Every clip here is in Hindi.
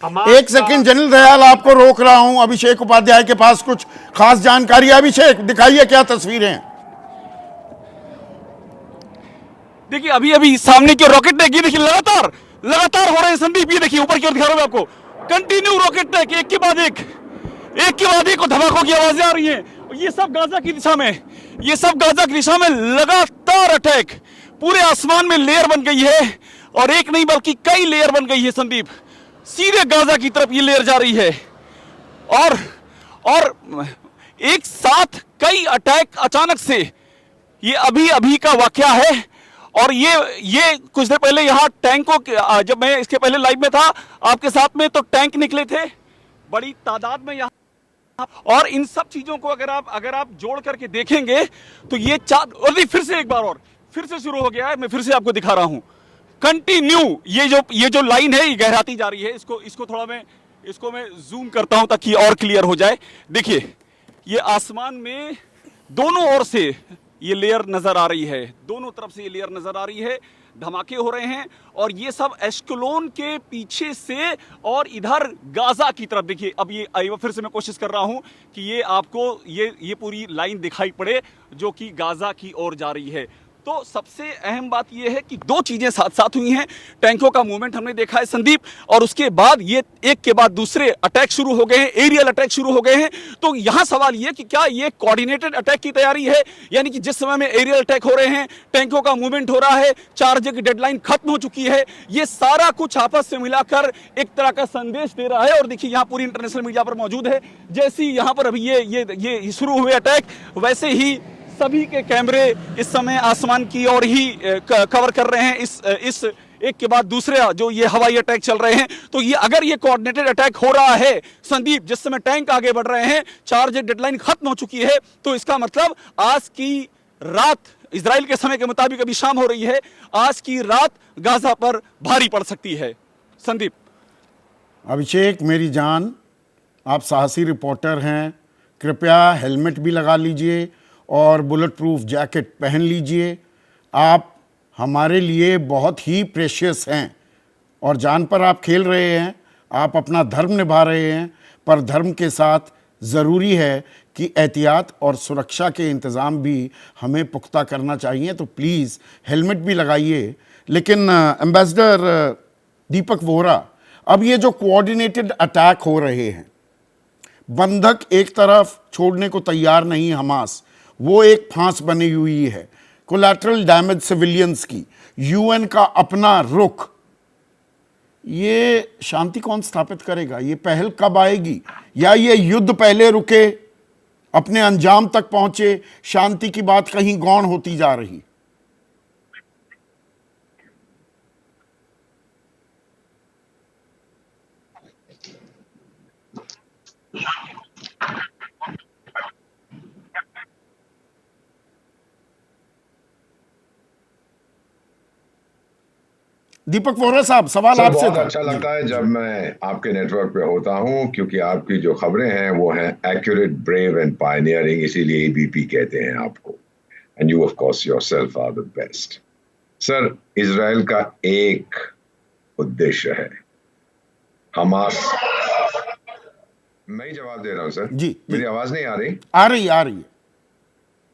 एक सेकंड जनरल दयाल, आपको रोक रहा हूं। अभिषेक उपाध्याय के पास कुछ खास जानकारी है। अभिषेक, दिखाइए क्या तस्वीरें हैं। देखिए अभी अभी सामने की रॉकेट टैक, ये देखिए लगातार लगातार हो रहे हैं संदीप। ये देखिए ऊपर की ओर दिखा रहा हूं मैं आपको, कंटिन्यू रॉकेट टैक, एक के बाद एक धमाकों की आवाजें आ रही हैं। ये सब गाजा की दिशा में, ये सब गाजा की दिशा में लगातार अटैक, पूरे आसमान में लेयर बन गई है, और एक नहीं बल्कि कई लेयर बन गई है संदीप। सीधे गाजा की तरफ ये लेयर जा रही है, और एक साथ कई अटैक अचानक से। ये अभी अभी का वाकया है, और ये कुछ देर पहले यहाँ टैंकों के, जब मैं इसके पहले लाइव में था आपके साथ में, तो टैंक निकले थे बड़ी तादाद में यहाँ। और इन सब चीजों को अगर आप जोड़ करके देखेंगे तो ये और फिर से एक बार और फिर से शुरू हो गया है। मैं फिर से आपको दिखा रहा हूं, कंटिन्यू ये जो लाइन है ये गहराती जा रही है। इसको थोड़ा मैं जूम करता हूं ताकि और क्लियर हो जाए। देखिए ये आसमान में दोनों ओर से ये लेयर नजर आ रही है, दोनों तरफ से ये लेयर नजर आ रही है, धमाके हो रहे हैं, और ये सब एश्कलोन के पीछे से और इधर गाजा की तरफ। देखिए अब ये फिर से मैं कोशिश कर रहा हूं कि ये आपको ये पूरी लाइन दिखाई पड़े जो कि गाजा की ओर जा रही है। तो सबसे अहम बात यह है कि दो चीजें साथ साथ हुई हैं। टैंकों का मूवमेंट हमने देखा है संदीप, और उसके बाद ये एक के बाद दूसरे अटैक शुरू हो गए हैं, एरियल अटैक शुरू हो गए हैं। तो यहां सवाल यह कि क्या ये कोऑर्डिनेटेड अटैक की तैयारी है, यानी कि जिस समय में एरियल अटैक हो रहे हैं, टैंकों का मूवमेंट हो रहा है, 4 बजे की डेडलाइन खत्म हो चुकी है, ये सारा कुछ आपस से मिलाकर एक तरह का संदेश दे रहा है। और देखिए यहां पूरी इंटरनेशनल मीडिया पर मौजूद है। जैसे ही यहां पर अभी ये शुरू हुए अटैक, वैसे ही सभी के कैमरे इस समय आसमान की ओर ही कवर कर रहे हैं इस एक के बाद दूसरे जो ये हवाई अटैक चल रहे हैं। तो ये अगर ये कोऑर्डिनेटेड अटैक हो रहा है संदीप, जिस समय टैंक आगे बढ़ रहे हैं, 4 बजे डेडलाइन खत्म हो चुकी है, तो इसका मतलब आज की रात, इजराइल के समय के मुताबिक अभी शाम हो रही है, आज की रात गाजा पर भारी पड़ सकती है संदीप। अभिषेक मेरी जान, आप साहसी रिपोर्टर हैं, कृपया हेलमेट भी लगा लीजिए और बुलेट प्रूफ जैकेट पहन लीजिए। आप हमारे लिए बहुत ही प्रेशियस हैं और जान पर आप खेल रहे हैं। आप अपना धर्म निभा रहे हैं, पर धर्म के साथ ज़रूरी है कि एहतियात और सुरक्षा के इंतज़ाम भी हमें पुख्ता करना चाहिए। तो प्लीज़ हेलमेट भी लगाइए। लेकिन एम्बेसडर दीपक वोहरा, अब ये जो कोऑर्डिनेटेड अटैक हो रहे हैं, बंधक एक तरफ छोड़ने को तैयार नहीं हमास, वो एक फांस बनी हुई है, कोलैटरल डैमेज सिविलियंस की, यूएन का अपना रुख, ये शांति कौन स्थापित करेगा? ये पहल कब आएगी? या ये युद्ध पहले रुके, अपने अंजाम तक पहुंचे, शांति की बात कहीं गौण होती जा रही? दीपक वोहरा साहब, सवाल आपसे बहुत अच्छा लगता है जब मैं आपके नेटवर्क पे होता हूं, क्योंकि आपकी जो खबरें हैं वो हैं एक्यूरेट, ब्रेव एंड पायनियरिंग, इसीलिए ईबीपी कहते हैं आपको। And you of course yourself are the best. Sir, Israel का एक उद्देश्य है, हमास। मैं ही जवाब दे रहा हूं सर। जी, मेरी आवाज नहीं आ रही? आ रही है।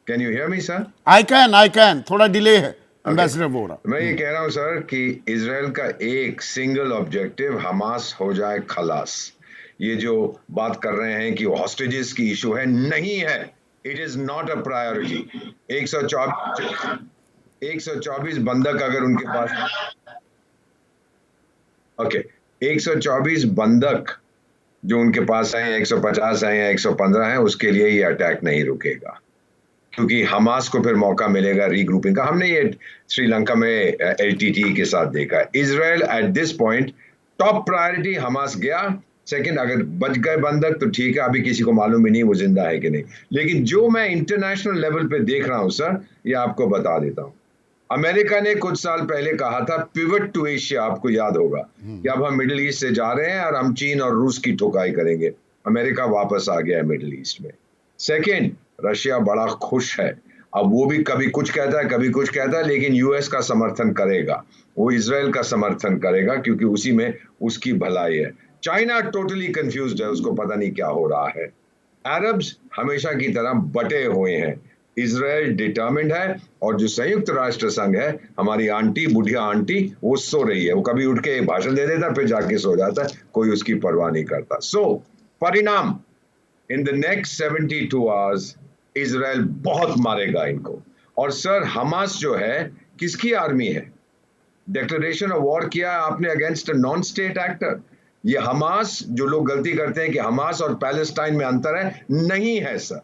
Can you hear me sir? I can, थोड़ा डिले है एम्बेसडर वोहरा। मैं ये कह रहा हूं सर कि इजराइल का एक सिंगल ऑब्जेक्टिव हमास हो जाए खलास। ये जो बात कर रहे हैं कि हॉस्टेजेस की इशू है, नहीं है। It is not a priority. 124 बंधक अगर उनके पास, ओके, 124 बंधक जो उनके पास हैं, 150 हैं या 115 हैं, उसके लिए ये अटैक नहीं रुकेगा, क्योंकि हमास को फिर मौका मिलेगा रीग्रुपिंग का। हमने ये श्रीलंका में एलटीटी के साथ देखा। Israel at this point top priority Hamas गया, सेकंड अगर बच गए बंधक तो ठीक है, अभी किसी को मालूम ही नहीं वो जिंदा है कि नहीं। लेकिन जो मैं इंटरनेशनल लेवल पे देख रहा हूं सर, ये आपको बता देता हूं। अमेरिका ने कुछ साल पहले कहा था पिवट टू एशिया, आपको याद होगा कि अब हम मिडिल ईस्ट से जा रहे हैं और हम चीन और रूस की ठुकाई करेंगे। अमेरिका वापस आ गया है मिडिल ईस्ट में। सेकेंड, रशिया बड़ा खुश है, अब वो भी कभी कुछ कहता है कभी कुछ कहता है, लेकिन यूएस का समर्थन करेगा, वो इजराइल का समर्थन करेगा, क्योंकि उसी में उसकी भलाई है। चाइना टोटली कंफ्यूज्ड है, उसको पता नहीं क्या हो रहा है। अरब्स हमेशा की तरह बटे हुए हैं। इजराइल डिटर्मिन्ड है, और जो संयुक्त राष्ट्र संघ है, हमारी आंटी, बुढ़िया आंटी, वो सो रही है। वो कभी उठ के एक भाषण दे देता, फिर जाके सो जाता है, कोई उसकी परवाह नहीं करता। सो परिणाम, in the next 72 hours Israel बहुत मारेगा इनको। और सर, हमास जो है किसकी आर्मी है? डिक्लेरेशन ऑफ वॉर किया आपने against a non state actor. ये हमास, जो लोग गलती करते हैं कि हमास और पैलेस्टाइन में अंतर है, नहीं है सर।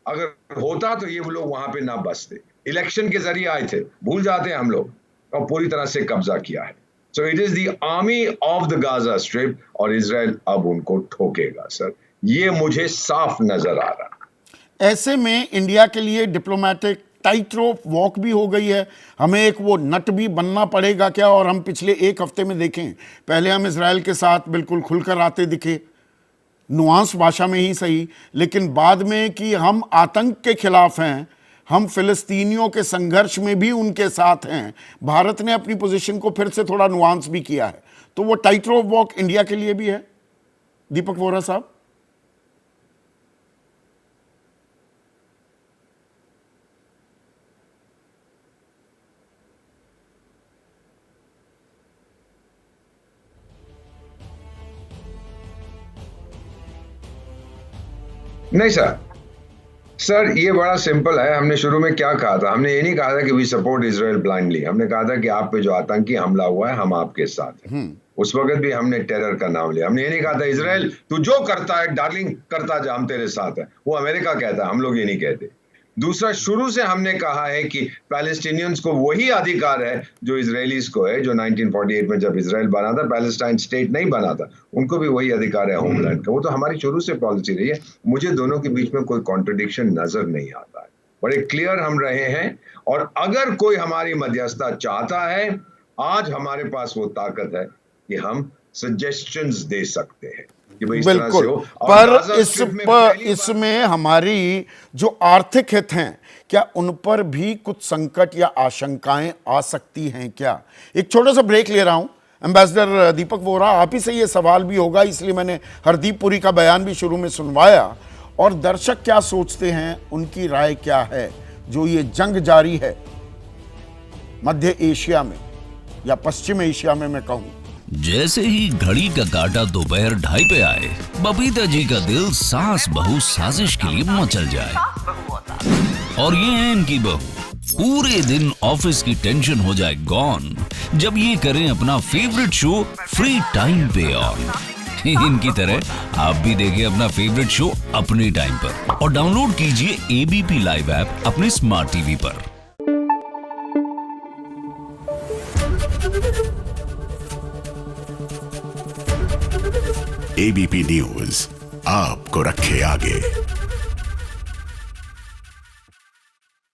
अगर होता तो ये लोग वहां पे ना बसते। इलेक्शन के जरिए आए थे, भूल जाते हैं हम लोग, और पूरी तरह से कब्जा किया है। So it is the army of the Gaza strip, और इजराइल अब उनको ठोकेगा सर, ये मुझे साफ नजर आ रहा है। ऐसे में इंडिया के लिए डिप्लोमेटिक टाइट रोप वॉक भी हो गई है। हमें एक वो नट भी बनना पड़ेगा क्या? और हम पिछले एक हफ्ते में देखें, पहले हम इजराइल के साथ बिल्कुल खुलकर आते दिखे, नुआंस भाषा में ही सही, लेकिन बाद में कि हम आतंक के खिलाफ हैं, हम फिलिस्तीनियों के संघर्ष में भी उनके साथ हैं। भारत ने अपनी पोजीशन को फिर से थोड़ा नुआंस भी किया है। तो वो टाइट रोप वॉक इंडिया के लिए भी है, दीपक वोरा साहब। नहीं सर, सर ये बड़ा सिंपल है। हमने शुरू में क्या कहा था? हमने ये नहीं कहा था कि वी सपोर्ट इजराइल ब्लाइंडली। हमने कहा था कि आप पे जो आतंकी हमला हुआ है, हम आपके साथ हैं। उस वक्त भी हमने टेरर का नाम लिया। हमने ये नहीं कहा था इजराइल तू जो करता है डार्लिंग करता जा, हम तेरे साथ हैं। वो अमेरिका कहता है, हम लोग ये नहीं कहते। दूसरा, शुरू से हमने कहा है कि पैलेस्टीनियंस को वही अधिकार है जो इजरायलीज को है, जो 1948 में जब इजराइल बना था, पैलेस्टाइन स्टेट नहीं बना था, उनको भी वही अधिकार है होमलैंड का। वो तो हमारी शुरू से पॉलिसी रही है। मुझे दोनों के बीच में कोई कॉन्ट्रडिक्शन नजर नहीं आता है, बड़े क्लियर हम रहे हैं। और अगर कोई हमारी मध्यस्थता चाहता है, आज हमारे पास वो ताकत है कि हम सजेशंस दे सकते हैं कि भाई इस तरह से हो। पर इसमें हमारी जो आर्थिक हित हैं, क्या उन पर भी कुछ संकट या आशंकाएं आ सकती हैं क्या? एक छोटा सा ब्रेक ले रहा हूं। एम्बेसडर दीपक वोरा, आप ही से ये सवाल भी होगा, इसलिए मैंने हरदीप पुरी का बयान भी शुरू में सुनवाया। और दर्शक क्या सोचते हैं, उनकी राय क्या है, जो ये जंग जारी है मध्य एशिया में या पश्चिम एशिया में मैं कहूं। जैसे ही घड़ी का काटा दोपहर 2:30 पे आए, बबीता जी का दिल सास बहू साजिश के लिए मचल जाए। और ये है इनकी बहू, पूरे दिन ऑफिस की टेंशन हो जाए गॉन जब ये करें अपना फेवरेट शो फ्री टाइम पे ऑन। इनकी तरह आप भी देखिए अपना फेवरेट शो अपने टाइम पर, और डाउनलोड कीजिए एबीपी लाइव ऐप अपने स्मार्ट टीवी पर। एबीपी न्यूज आपको रखे आगे।